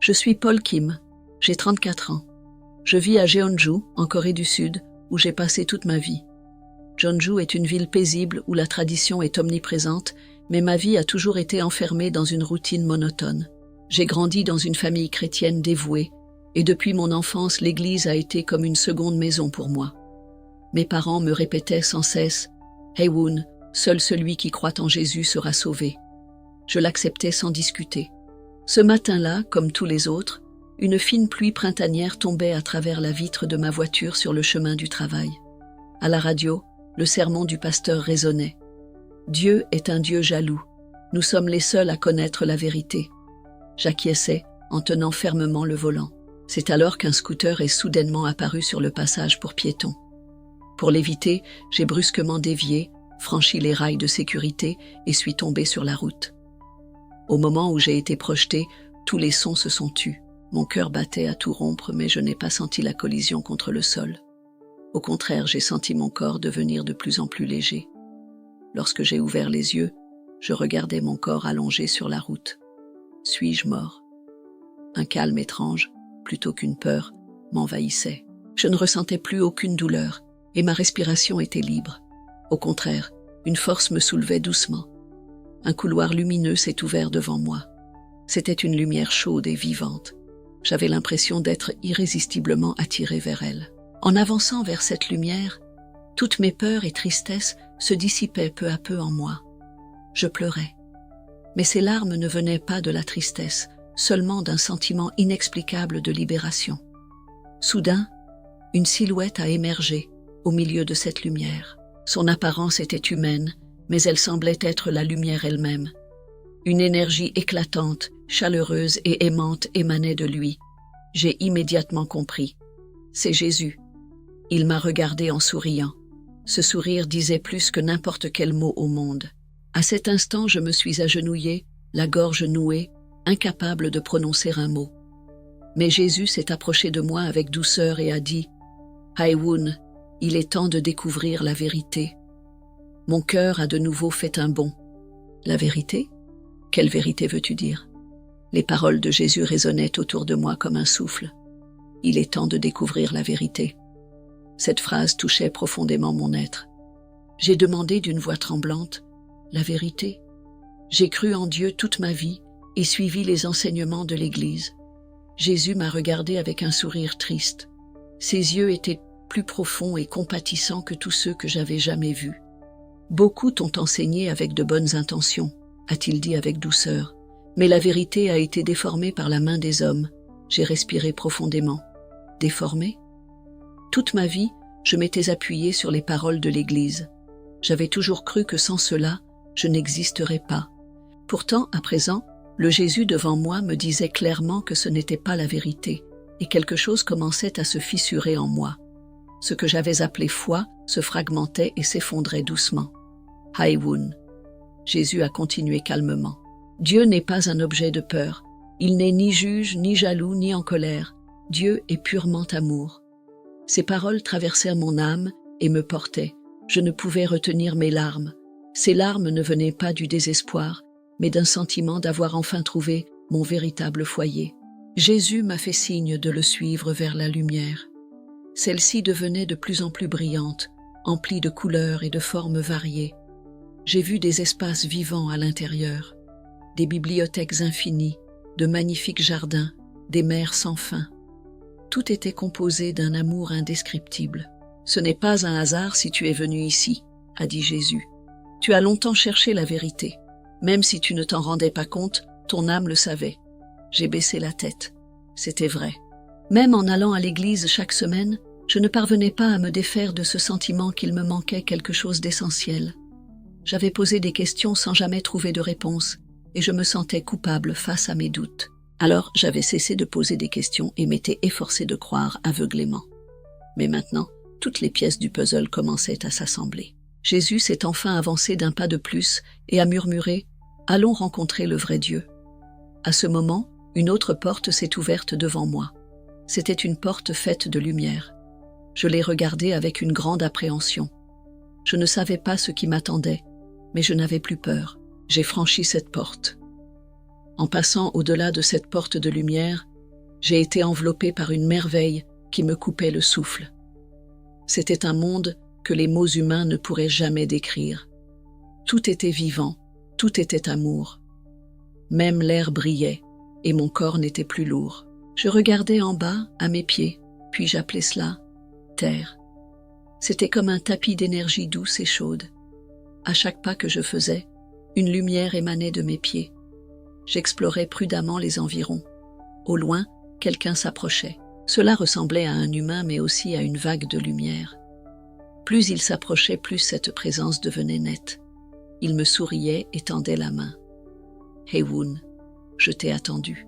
Je suis Paul Kim, j'ai 34 ans. Je vis à Jeonju, en Corée du Sud, où j'ai passé toute ma vie. Jeonju est une ville paisible où la tradition est omniprésente, mais ma vie a toujours été enfermée dans une routine monotone. J'ai grandi dans une famille chrétienne dévouée, et depuis mon enfance, l'église a été comme une seconde maison pour moi. Mes parents me répétaient sans cesse « Hae-woon, seul celui qui croit en Jésus sera sauvé ». Je l'acceptais sans discuter. Ce matin-là, comme tous les autres, une fine pluie printanière tombait à travers la vitre de ma voiture sur le chemin du travail. À la radio, le sermon du pasteur résonnait. Dieu est un Dieu jaloux. Nous sommes les seuls à connaître la vérité. J'acquiesçais en tenant fermement le volant. C'est alors qu'un scooter est soudainement apparu sur le passage pour piétons. Pour l'éviter, j'ai brusquement dévié, franchi les rails de sécurité et suis tombé sur la route. Au moment où j'ai été projeté, tous les sons se sont tus. Mon cœur battait à tout rompre, mais je n'ai pas senti la collision contre le sol. Au contraire, j'ai senti mon corps devenir de plus en plus léger. Lorsque j'ai ouvert les yeux, je regardais mon corps allongé sur la route. Suis-je mort? Un calme étrange, plutôt qu'une peur, m'envahissait. Je ne ressentais plus aucune douleur, et ma respiration était libre. Au contraire, une force me soulevait doucement. Un couloir lumineux s'est ouvert devant moi. C'était une lumière chaude et vivante. J'avais l'impression d'être irrésistiblement attiré vers elle. En avançant vers cette lumière, toutes mes peurs et tristesses se dissipaient peu à peu en moi. Je pleurais. Mais ces larmes ne venaient pas de la tristesse, seulement d'un sentiment inexplicable de libération. Soudain, une silhouette a émergé au milieu de cette lumière. Son apparence était humaine, mais elle semblait être la lumière elle-même. Une énergie éclatante, chaleureuse et aimante émanait de lui. J'ai immédiatement compris. C'est Jésus. Il m'a regardé en souriant. Ce sourire disait plus que n'importe quel mot au monde. À cet instant, je me suis agenouillée, la gorge nouée, incapable de prononcer un mot. Mais Jésus s'est approché de moi avec douceur et a dit « Hae-woon, il est temps de découvrir la vérité. » Mon cœur a de nouveau fait un bond. La vérité? Quelle vérité veux-tu dire? Les paroles de Jésus résonnaient autour de moi comme un souffle. Il est temps de découvrir la vérité. Cette phrase touchait profondément mon être. J'ai demandé d'une voix tremblante, la vérité. J'ai cru en Dieu toute ma vie et suivi les enseignements de l'Église. Jésus m'a regardé avec un sourire triste. Ses yeux étaient plus profonds et compatissants que tous ceux que j'avais jamais vus. Beaucoup t'ont enseigné avec de bonnes intentions, a-t-il dit avec douceur. Mais la vérité a été déformée par la main des hommes. J'ai respiré profondément. Déformée? Toute ma vie, je m'étais appuyée sur les paroles de l'Église. J'avais toujours cru que sans cela, je n'existerais pas. Pourtant, à présent, le Jésus devant moi me disait clairement que ce n'était pas la vérité, et quelque chose commençait à se fissurer en moi. Ce que j'avais appelé foi se fragmentait et s'effondrait doucement. Hae-woon. Jésus a continué calmement. Dieu n'est pas un objet de peur. Il n'est ni juge, ni jaloux, ni en colère. Dieu est purement amour. Ces paroles traversèrent mon âme et me portaient. Je ne pouvais retenir mes larmes. Ces larmes ne venaient pas du désespoir, mais d'un sentiment d'avoir enfin trouvé mon véritable foyer. Jésus m'a fait signe de le suivre vers la lumière. Celle-ci devenait de plus en plus brillante, emplie de couleurs et de formes variées. J'ai vu des espaces vivants à l'intérieur, des bibliothèques infinies, de magnifiques jardins, des mers sans fin. Tout était composé d'un amour indescriptible. « Ce n'est pas un hasard si tu es venu ici, » a dit Jésus. « Tu as longtemps cherché la vérité. Même si tu ne t'en rendais pas compte, ton âme le savait. » J'ai baissé la tête. C'était vrai. Même en allant à l'église chaque semaine, je ne parvenais pas à me défaire de ce sentiment qu'il me manquait quelque chose d'essentiel. J'avais posé des questions sans jamais trouver de réponse, et je me sentais coupable face à mes doutes. Alors j'avais cessé de poser des questions et m'étais efforcé de croire aveuglément. Mais maintenant, toutes les pièces du puzzle commençaient à s'assembler. Jésus s'est enfin avancé d'un pas de plus et a murmuré « Allons rencontrer le vrai Dieu ». À ce moment, une autre porte s'est ouverte devant moi. C'était une porte faite de lumière. Je l'ai regardée avec une grande appréhension. Je ne savais pas ce qui m'attendait, mais je n'avais plus peur. J'ai franchi cette porte. En passant au-delà de cette porte de lumière, J'ai été enveloppée par une merveille qui me coupait le souffle. C'était un monde que les mots humains ne pourraient jamais décrire. Tout était vivant, tout était amour. Même l'air brillait, et mon corps n'était plus lourd. Je regardais en bas, à mes pieds, puis j'appelais cela terre. C'était comme un tapis d'énergie douce et chaude. À chaque pas que je faisais, une lumière émanait de mes pieds. J'explorais prudemment les environs. Au loin, quelqu'un s'approchait. Cela ressemblait à un humain, mais aussi à une vague de lumière. Plus il s'approchait, plus cette présence devenait nette. Il me souriait et tendait la main. « Haewoon, je t'ai attendu. »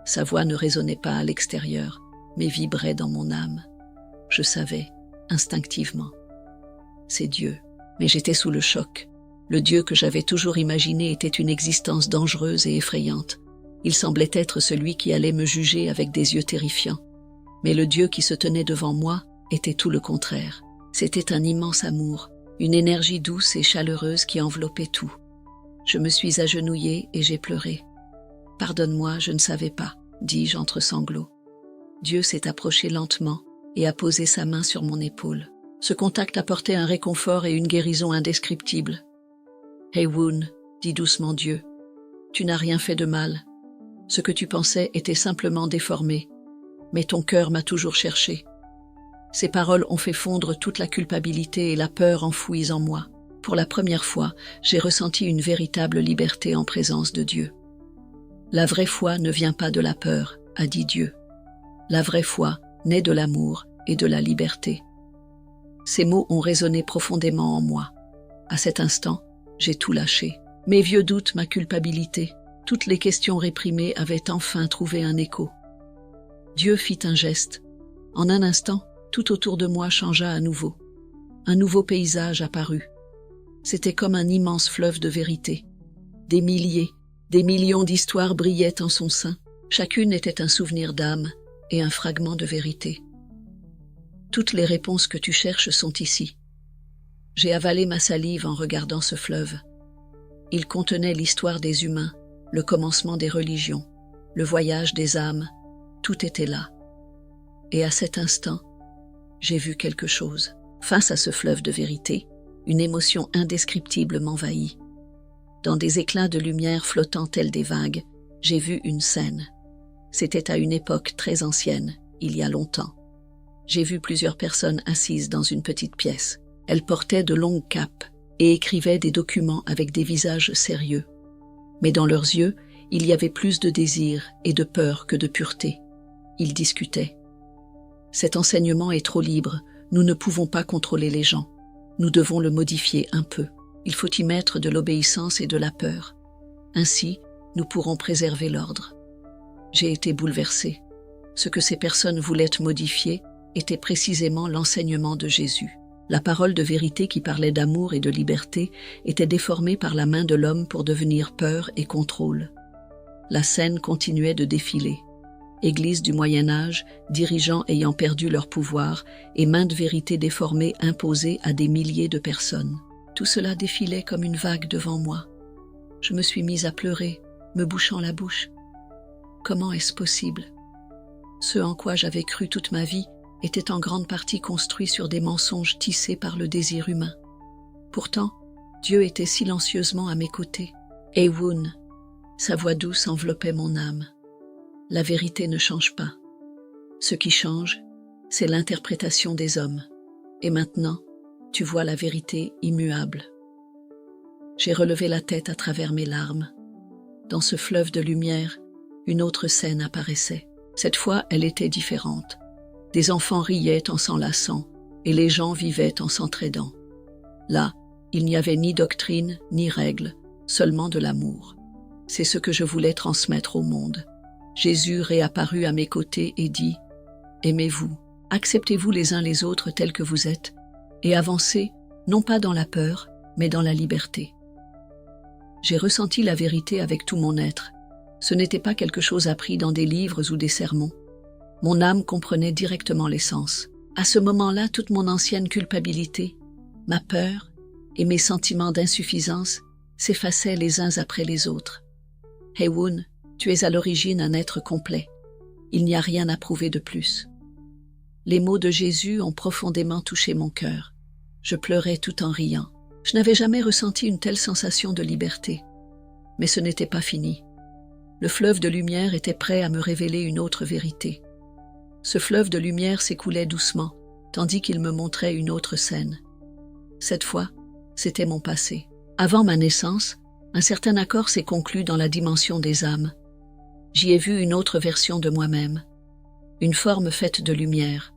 Sa voix ne résonnait pas à l'extérieur, mais vibrait dans mon âme. Je savais, instinctivement. C'est Dieu. Mais j'étais sous le choc. Le Dieu que j'avais toujours imaginé était une existence dangereuse et effrayante. Il semblait être celui qui allait me juger avec des yeux terrifiants. Mais le Dieu qui se tenait devant moi était tout le contraire. C'était un immense amour, une énergie douce et chaleureuse qui enveloppait tout. Je me suis agenouillée et j'ai pleuré. « Pardonne-moi, je ne savais pas », dis-je entre sanglots. Dieu s'est approché lentement et a posé sa main sur mon épaule. Ce contact apportait un réconfort et une guérison indescriptibles. « Haewoon, dit doucement Dieu, tu n'as rien fait de mal. Ce que tu pensais était simplement déformé, mais ton cœur m'a toujours cherché. » Ces paroles ont fait fondre toute la culpabilité et la peur enfouies en moi. Pour la première fois, j'ai ressenti une véritable liberté en présence de Dieu. « La vraie foi ne vient pas de la peur, a dit Dieu. La vraie foi naît de l'amour et de la liberté. » Ces mots ont résonné profondément en moi. À cet instant, j'ai tout lâché. Mes vieux doutes, ma culpabilité, toutes les questions réprimées avaient enfin trouvé un écho. Dieu fit un geste. En un instant, tout autour de moi changea à nouveau. Un nouveau paysage apparut. C'était comme un immense fleuve de vérité. Des milliers, des millions d'histoires brillaient en son sein. Chacune était un souvenir d'âme et un fragment de vérité. Toutes les réponses que tu cherches sont ici. J'ai avalé ma salive en regardant ce fleuve. Il contenait l'histoire des humains, le commencement des religions, le voyage des âmes, tout était là. Et à cet instant, j'ai vu quelque chose. Face à ce fleuve de vérité, une émotion indescriptible m'envahit. Dans des éclats de lumière flottant tels des vagues, j'ai vu une scène. C'était à une époque très ancienne, il y a longtemps. J'ai vu plusieurs personnes assises dans une petite pièce. Elles portaient de longues capes et écrivaient des documents avec des visages sérieux. Mais dans leurs yeux, il y avait plus de désir et de peur que de pureté. Ils discutaient. Cet enseignement est trop libre, nous ne pouvons pas contrôler les gens. Nous devons le modifier un peu. Il faut y mettre de l'obéissance et de la peur. Ainsi, nous pourrons préserver l'ordre. J'ai été bouleversée. Ce que ces personnes voulaient modifier était précisément l'enseignement de Jésus. La parole de vérité qui parlait d'amour et de liberté était déformée par la main de l'homme pour devenir peur et contrôle. La scène continuait de défiler. Églises du Moyen-Âge, dirigeants ayant perdu leur pouvoir et mains de vérité déformées imposées à des milliers de personnes. Tout cela défilait comme une vague devant moi. Je me suis mise à pleurer, me bouchant la bouche. Comment est-ce possible? Ce en quoi j'avais cru toute ma vie était en grande partie construit sur des mensonges tissés par le désir humain. Pourtant, Dieu était silencieusement à mes côtés. « Haewoon », sa voix douce enveloppait mon âme. La vérité ne change pas. Ce qui change, c'est l'interprétation des hommes. Et maintenant, tu vois la vérité immuable. J'ai relevé la tête à travers mes larmes. Dans ce fleuve de lumière, une autre scène apparaissait. Cette fois, elle était différente. Des enfants riaient en s'enlaçant, et les gens vivaient en s'entraidant. Là, il n'y avait ni doctrine, ni règles, seulement de l'amour. C'est ce que je voulais transmettre au monde. Jésus réapparut à mes côtés et dit « Aimez-vous, acceptez-vous les uns les autres tels que vous êtes, et avancez, non pas dans la peur, mais dans la liberté. » J'ai ressenti la vérité avec tout mon être. Ce n'était pas quelque chose appris dans des livres ou des sermons. Mon âme comprenait directement l'essence. À ce moment-là, toute mon ancienne culpabilité, ma peur et mes sentiments d'insuffisance s'effaçaient les uns après les autres. « Haewoon, tu es à l'origine un être complet. Il n'y a rien à prouver de plus. Les mots de Jésus ont profondément touché mon cœur. Je pleurais tout en riant. Je n'avais jamais ressenti une telle sensation de liberté. Mais ce n'était pas fini. Le fleuve de lumière était prêt à me révéler une autre vérité. Ce fleuve de lumière s'écoulait doucement, tandis qu'il me montrait une autre scène. Cette fois, c'était mon passé. Avant ma naissance, un certain accord s'est conclu dans la dimension des âmes. J'y ai vu une autre version de moi-même, une forme faite de lumière.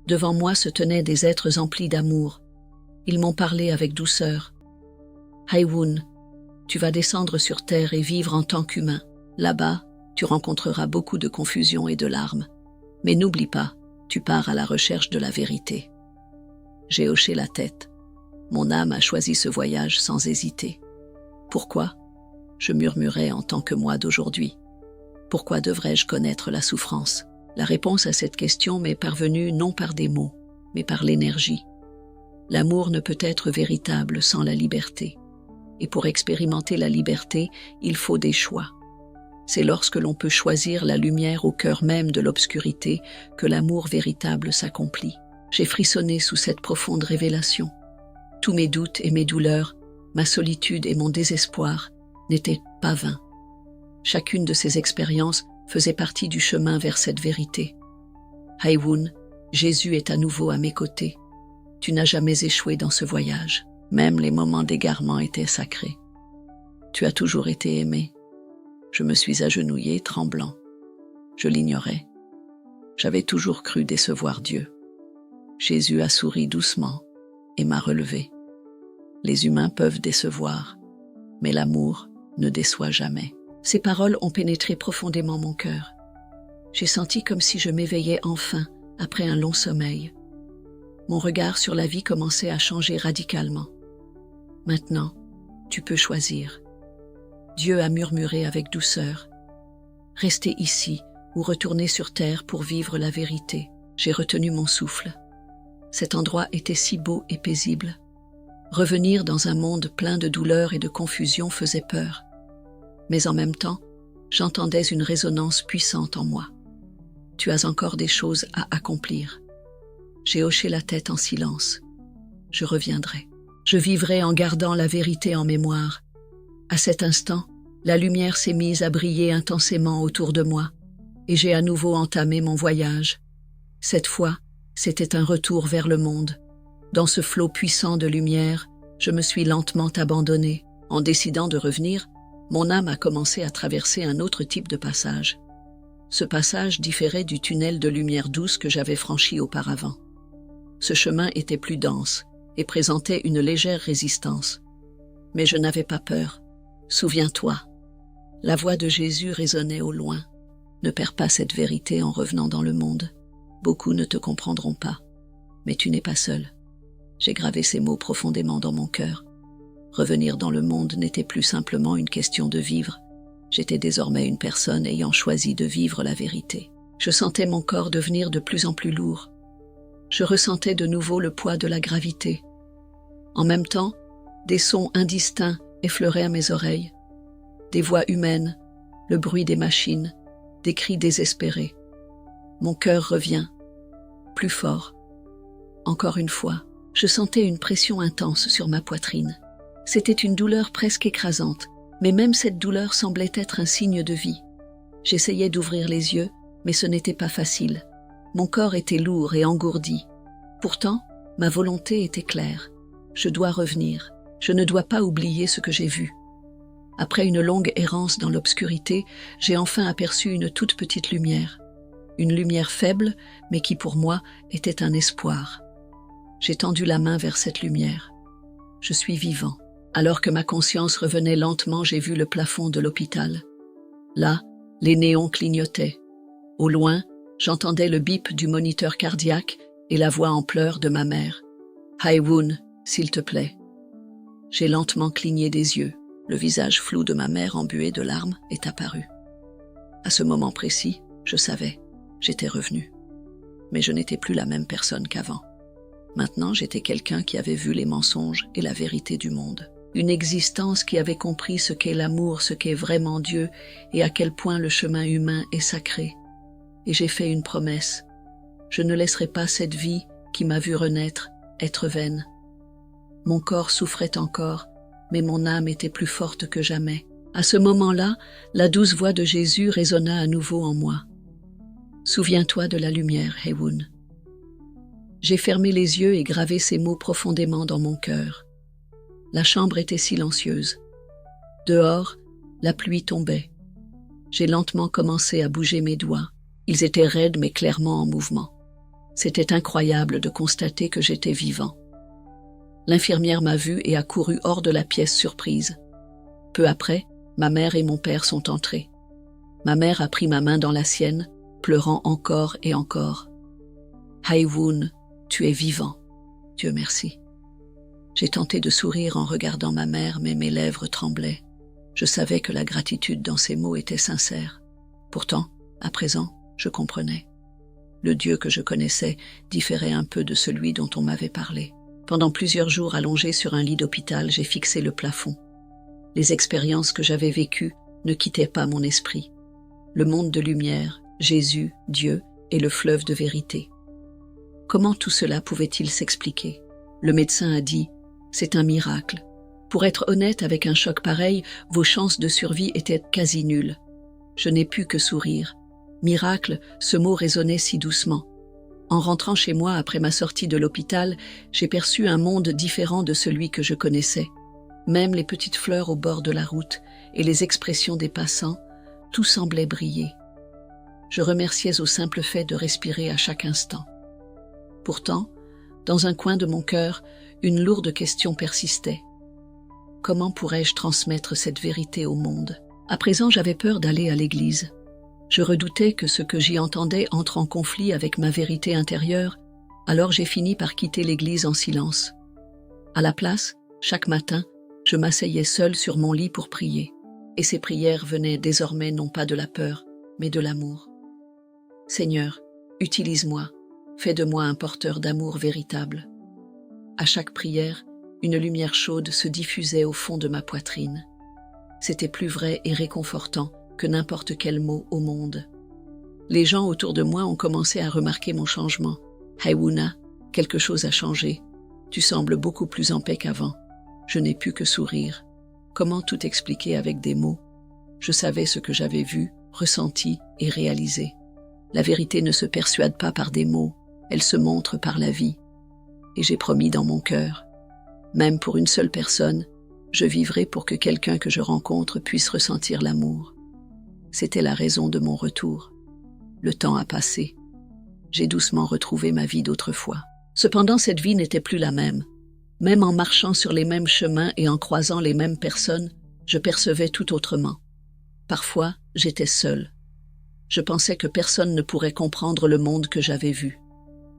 Devant moi se tenaient des êtres emplis d'amour. Ils m'ont parlé avec douceur. « Haiwun, tu vas descendre sur terre et vivre en tant qu'humain. Là-bas, tu rencontreras beaucoup de confusion et de larmes. Mais n'oublie pas, tu pars à la recherche de la vérité. » J'ai hoché la tête. Mon âme a choisi ce voyage sans hésiter. Pourquoi ? Je murmurais en tant que moi d'aujourd'hui. Pourquoi devrais-je connaître la souffrance ? La réponse à cette question m'est parvenue non par des mots, mais par l'énergie. L'amour ne peut être véritable sans la liberté. Et pour expérimenter la liberté, il faut des choix. C'est lorsque l'on peut choisir la lumière au cœur même de l'obscurité que l'amour véritable s'accomplit. J'ai frissonné sous cette profonde révélation. Tous mes doutes et mes douleurs, ma solitude et mon désespoir n'étaient pas vains. Chacune de ces expériences faisait partie du chemin vers cette vérité. Haiwun, Jésus est à nouveau à mes côtés. Tu n'as jamais échoué dans ce voyage. Même les moments d'égarement étaient sacrés. Tu as toujours été aimé. Je me suis agenouillé, tremblant. Je l'ignorais. J'avais toujours cru décevoir Dieu. Jésus a souri doucement et m'a relevé. Les humains peuvent décevoir, mais l'amour ne déçoit jamais. Ces paroles ont pénétré profondément mon cœur. J'ai senti comme si je m'éveillais enfin après un long sommeil. Mon regard sur la vie commençait à changer radicalement. Maintenant, tu peux choisir. Dieu a murmuré avec douceur. Rester ici ou retourner sur terre pour vivre la vérité. J'ai retenu mon souffle. Cet endroit était si beau et paisible. Revenir dans un monde plein de douleur et de confusion faisait peur. Mais en même temps, j'entendais une résonance puissante en moi. Tu as encore des choses à accomplir. J'ai hoché la tête en silence. Je reviendrai. Je vivrai en gardant la vérité en mémoire. À cet instant, la lumière s'est mise à briller intensément autour de moi, et j'ai à nouveau entamé mon voyage. Cette fois, c'était un retour vers le monde. Dans ce flot puissant de lumière, je me suis lentement abandonné. En décidant de revenir, mon âme a commencé à traverser un autre type de passage. Ce passage différait du tunnel de lumière douce que j'avais franchi auparavant. Ce chemin était plus dense et présentait une légère résistance. Mais je n'avais pas peur. Souviens-toi, la voix de Jésus résonnait au loin. Ne perds pas cette vérité en revenant dans le monde. Beaucoup ne te comprendront pas, mais tu n'es pas seul. J'ai gravé ces mots profondément dans mon cœur. Revenir dans le monde n'était plus simplement une question de vivre. J'étais désormais une personne ayant choisi de vivre la vérité. Je sentais mon corps devenir de plus en plus lourd. Je ressentais de nouveau le poids de la gravité. En même temps, des sons indistincts effleuraient à mes oreilles. Des voix humaines, le bruit des machines, des cris désespérés. Mon cœur revient, plus fort. Encore une fois, je sentais une pression intense sur ma poitrine. C'était une douleur presque écrasante, mais même cette douleur semblait être un signe de vie. J'essayais d'ouvrir les yeux, mais ce n'était pas facile. Mon corps était lourd et engourdi. Pourtant, ma volonté était claire. Je dois revenir. Je ne dois pas oublier ce que j'ai vu. Après une longue errance dans l'obscurité, j'ai enfin aperçu une toute petite lumière. Une lumière faible, mais qui pour moi était un espoir. J'ai tendu la main vers cette lumière. Je suis vivant. Alors que ma conscience revenait lentement, j'ai vu le plafond de l'hôpital. Là, les néons clignotaient. Au loin, j'entendais le bip du moniteur cardiaque et la voix en pleurs de ma mère. « Haiwun, s'il te plaît. » J'ai lentement cligné des yeux. Le visage flou de ma mère embué de larmes est apparu. À ce moment précis, je savais, j'étais revenu. Mais je n'étais plus la même personne qu'avant. Maintenant, j'étais quelqu'un qui avait vu les mensonges et la vérité du monde. Une existence qui avait compris ce qu'est l'amour, ce qu'est vraiment Dieu et à quel point le chemin humain est sacré. et j'ai fait une promesse. Je ne laisserai pas cette vie qui m'a vu renaître être vaine. Mon corps souffrait encore, mais mon âme était plus forte que jamais. À ce moment-là, la douce voix de Jésus résonna à nouveau en moi. Souviens-toi de la lumière, Heywoon. J'ai fermé les yeux et gravé ces mots profondément dans mon cœur. La chambre était silencieuse. Dehors, la pluie tombait. J'ai lentement commencé à bouger mes doigts. Ils étaient raides mais clairement en mouvement. C'était incroyable de constater que j'étais vivant. L'infirmière m'a vu et a couru hors de la pièce surprise. Peu après, ma mère et mon père sont entrés. Ma mère a pris ma main dans la sienne, pleurant encore et encore. « Heywoon, tu es vivant. Dieu merci. » J'ai tenté de sourire en regardant ma mère, mais mes lèvres tremblaient. Je savais que la gratitude dans ces mots était sincère. Pourtant, à présent, je comprenais. Le Dieu que je connaissais différait un peu de celui dont on m'avait parlé. Pendant plusieurs jours allongé sur un lit d'hôpital, j'ai fixé le plafond. Les expériences que j'avais vécues ne quittaient pas mon esprit. Le monde de lumière, Jésus, Dieu et le fleuve de vérité. Comment tout cela pouvait-il s'expliquer? Le médecin a dit « C'est un miracle. Pour être honnête, avec un choc pareil, vos chances de survie étaient quasi nulles. » Je n'ai pu que sourire. Miracle, ce mot résonnait si doucement. En rentrant chez moi après ma sortie de l'hôpital, j'ai perçu un monde différent de celui que je connaissais. Même les petites fleurs au bord de la route et les expressions des passants, tout semblait briller. Je remerciais au simple fait de respirer à chaque instant. Pourtant, dans un coin de mon cœur, une lourde question persistait. Comment pourrais-je transmettre cette vérité au monde? À présent, j'avais peur d'aller à l'église. Je redoutais que ce que j'y entendais entre en conflit avec ma vérité intérieure, alors j'ai fini par quitter l'église en silence. À la place, chaque matin, je m'asseyais seule sur mon lit pour prier, et ces prières venaient désormais non pas de la peur, mais de l'amour. Seigneur, utilise-moi, fais de moi un porteur d'amour véritable. À chaque prière, une lumière chaude se diffusait au fond de ma poitrine. C'était plus vrai et réconfortant que n'importe quel mot au monde. Les gens autour de moi ont commencé à remarquer mon changement. « Heywoona, quelque chose a changé. Tu sembles beaucoup plus en paix qu'avant. » Je n'ai pu que sourire. Comment tout expliquer avec des mots? Je savais ce que j'avais vu, ressenti et réalisé. La vérité ne se persuade pas par des mots, elle se montre par la vie. Et j'ai promis dans mon cœur, même pour une seule personne, je vivrai pour que quelqu'un que je rencontre puisse ressentir l'amour. C'était la raison de mon retour. Le temps a passé. J'ai doucement retrouvé ma vie d'autrefois. Cependant, cette vie n'était plus la même. Même en marchant sur les mêmes chemins et en croisant les mêmes personnes, je percevais tout autrement. Parfois, j'étais seule. Je pensais que personne ne pourrait comprendre le monde que j'avais vu.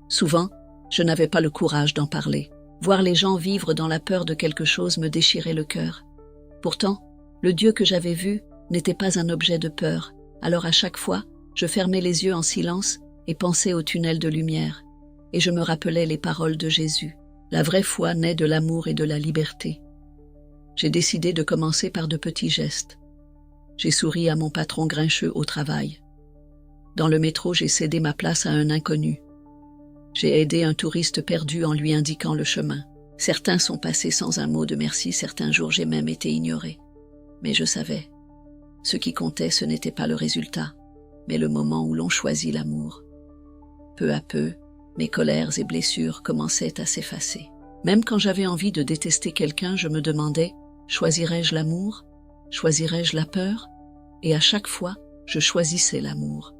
Souvent, je n'avais pas le courage d'en parler. Voir les gens vivre dans la peur de quelque chose me déchirait le cœur. Pourtant, le Dieu que j'avais vu n'était pas un objet de peur, alors à chaque fois, je fermais les yeux en silence et pensais au tunnel de lumière, et je me rappelais les paroles de Jésus. La vraie foi naît de l'amour et de la liberté. J'ai décidé de commencer par de petits gestes. J'ai souri à mon patron grincheux au travail. Dans le métro, j'ai cédé ma place à un inconnu. J'ai aidé un touriste perdu en lui indiquant le chemin. Certains sont passés sans un mot de merci, certains jours j'ai même été ignoré. Mais je savais. Ce qui comptait, ce n'était pas le résultat, mais le moment où l'on choisit l'amour. Peu à peu, mes colères et blessures commençaient à s'effacer. Même quand j'avais envie de détester quelqu'un, je me demandais, choisirais-je l'amour? Choisirais-je la peur? Et à chaque fois, je choisissais l'amour.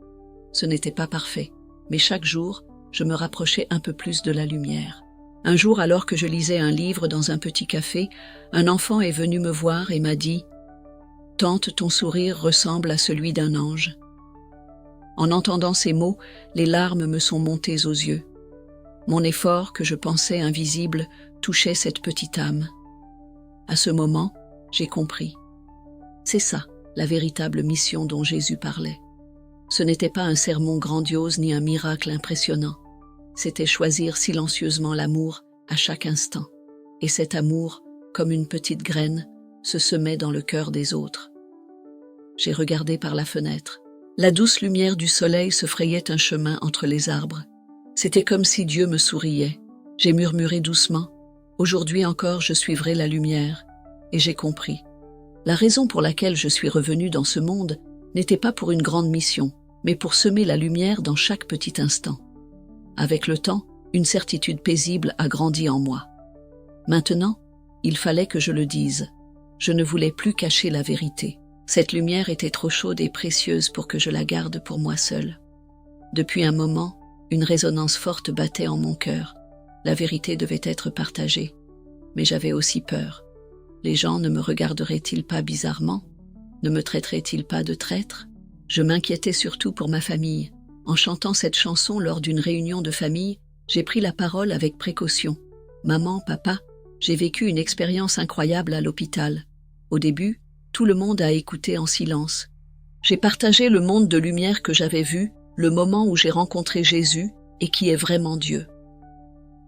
Ce n'était pas parfait, mais chaque jour, je me rapprochais un peu plus de la lumière. Un jour, alors que je lisais un livre dans un petit café, un enfant est venu me voir et m'a dit « Tante, ton sourire ressemble à celui d'un ange. » En entendant ces mots, les larmes me sont montées aux yeux. Mon effort, que je pensais invisible, touchait cette petite âme. À ce moment, j'ai compris. C'est ça, la véritable mission dont Jésus parlait. Ce n'était pas un sermon grandiose ni un miracle impressionnant. C'était choisir silencieusement l'amour à chaque instant. Et cet amour, comme une petite graine, se semait dans le cœur des autres. J'ai regardé par la fenêtre. La douce lumière du soleil se frayait un chemin entre les arbres. C'était comme si Dieu me souriait. J'ai murmuré doucement. Aujourd'hui encore, je suivrai la lumière. Et j'ai compris. La raison pour laquelle je suis revenu dans ce monde n'était pas pour une grande mission, mais pour semer la lumière dans chaque petit instant. Avec le temps, une certitude paisible a grandi en moi. Maintenant, il fallait que je le dise. Je ne voulais plus cacher la vérité. Cette lumière était trop chaude et précieuse pour que je la garde pour moi seule. Depuis un moment, une résonance forte battait en mon cœur. La vérité devait être partagée. Mais j'avais aussi peur. Les gens ne me regarderaient-ils pas bizarrement? Ne me traiteraient-ils pas de traître? Je m'inquiétais surtout pour ma famille. En chantant cette chanson lors d'une réunion de famille, j'ai pris la parole avec précaution. Maman, papa, j'ai vécu une expérience incroyable à l'hôpital. Au début, tout le monde a écouté en silence. J'ai partagé le monde de lumière que j'avais vu, le moment où j'ai rencontré Jésus et qui est vraiment Dieu.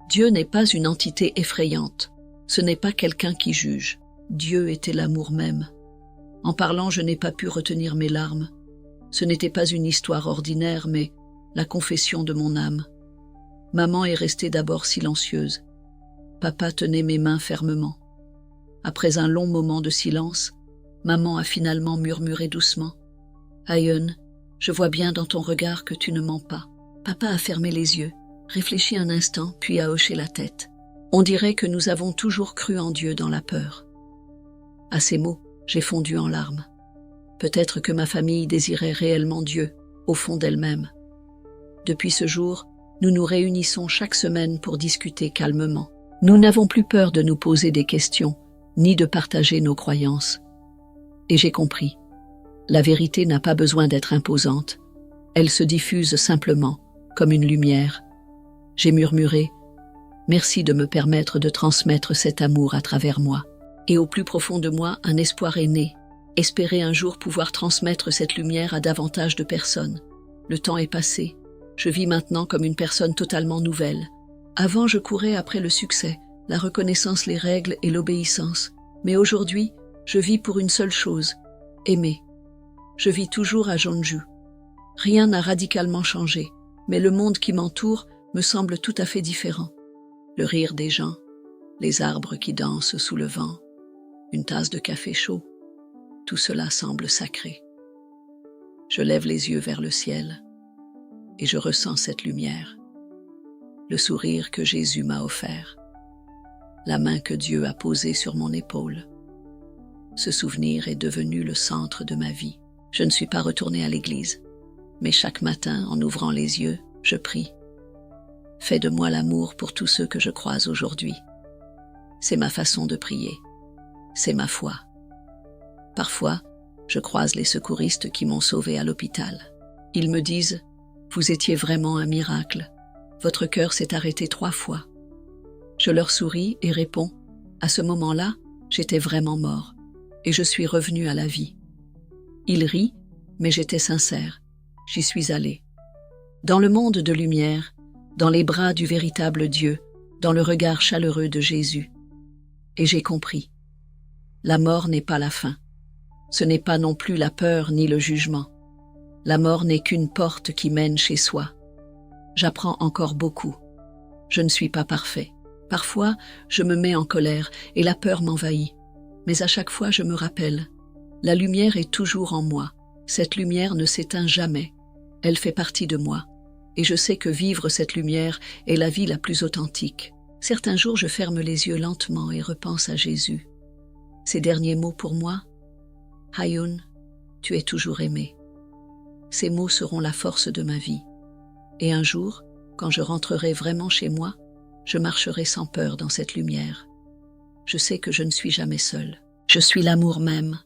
Dieu n'est pas une entité effrayante. Ce n'est pas quelqu'un qui juge. Dieu était l'amour même. En parlant, je n'ai pas pu retenir mes larmes. Ce n'était pas une histoire ordinaire, mais la confession de mon âme. Maman est restée d'abord silencieuse. Papa tenait mes mains fermement. Après un long moment de silence, maman a finalement murmuré doucement. « Ayun, je vois bien dans ton regard que tu ne mens pas. » Papa a fermé les yeux, réfléchi un instant, puis a hoché la tête. On dirait que nous avons toujours cru en Dieu dans la peur. À ces mots, j'ai fondu en larmes. Peut-être que ma famille désirait réellement Dieu, au fond d'elle-même. Depuis ce jour, nous nous réunissons chaque semaine pour discuter calmement. Nous n'avons plus peur de nous poser des questions, ni de partager nos croyances. Et j'ai compris. La vérité n'a pas besoin d'être imposante. Elle se diffuse simplement, comme une lumière. J'ai murmuré « Merci de me permettre de transmettre cet amour à travers moi. » Et au plus profond de moi, un espoir est né. Espérer un jour pouvoir transmettre cette lumière à davantage de personnes. Le temps est passé. Je vis maintenant comme une personne totalement nouvelle. Avant, je courais après le succès, la reconnaissance, les règles et l'obéissance. Mais aujourd'hui, je vis pour une seule chose, aimer. Je vis toujours à Jeonju. Rien n'a radicalement changé, mais le monde qui m'entoure me semble tout à fait différent. Le rire des gens, les arbres qui dansent sous le vent, une tasse de café chaud, tout cela semble sacré. Je lève les yeux vers le ciel et je ressens cette lumière, le sourire que Jésus m'a offert, la main que Dieu a posée sur mon épaule. Ce souvenir est devenu le centre de ma vie. Je ne suis pas retournée à l'église, mais chaque matin, en ouvrant les yeux, je prie. Fais de moi l'amour pour tous ceux que je croise aujourd'hui. C'est ma façon de prier. C'est ma foi. Parfois, je croise les secouristes qui m'ont sauvée à l'hôpital. Ils me disent « Vous étiez vraiment un miracle. Votre cœur s'est arrêté 3 fois. » Je leur souris et réponds « À ce moment-là, j'étais vraiment mort et je suis revenu à la vie. » Ils rient, mais j'étais sincère. J'y suis allé. Dans le monde de lumière, dans les bras du véritable Dieu, dans le regard chaleureux de Jésus. Et j'ai compris. La mort n'est pas la fin. Ce n'est pas non plus la peur ni le jugement. La mort n'est qu'une porte qui mène chez soi. J'apprends encore beaucoup. Je ne suis pas parfait. Parfois, je me mets en colère et la peur m'envahit. Mais à chaque fois, je me rappelle. La lumière est toujours en moi. Cette lumière ne s'éteint jamais. Elle fait partie de moi. Et je sais que vivre cette lumière est la vie la plus authentique. Certains jours, je ferme les yeux lentement et repense à Jésus. Ces derniers mots pour moi, « Ayun, tu es toujours aimé. » Ces mots seront la force de ma vie. Et un jour, quand je rentrerai vraiment chez moi, je marcherai sans peur dans cette lumière. Je sais que je ne suis jamais seule. Je suis l'amour même.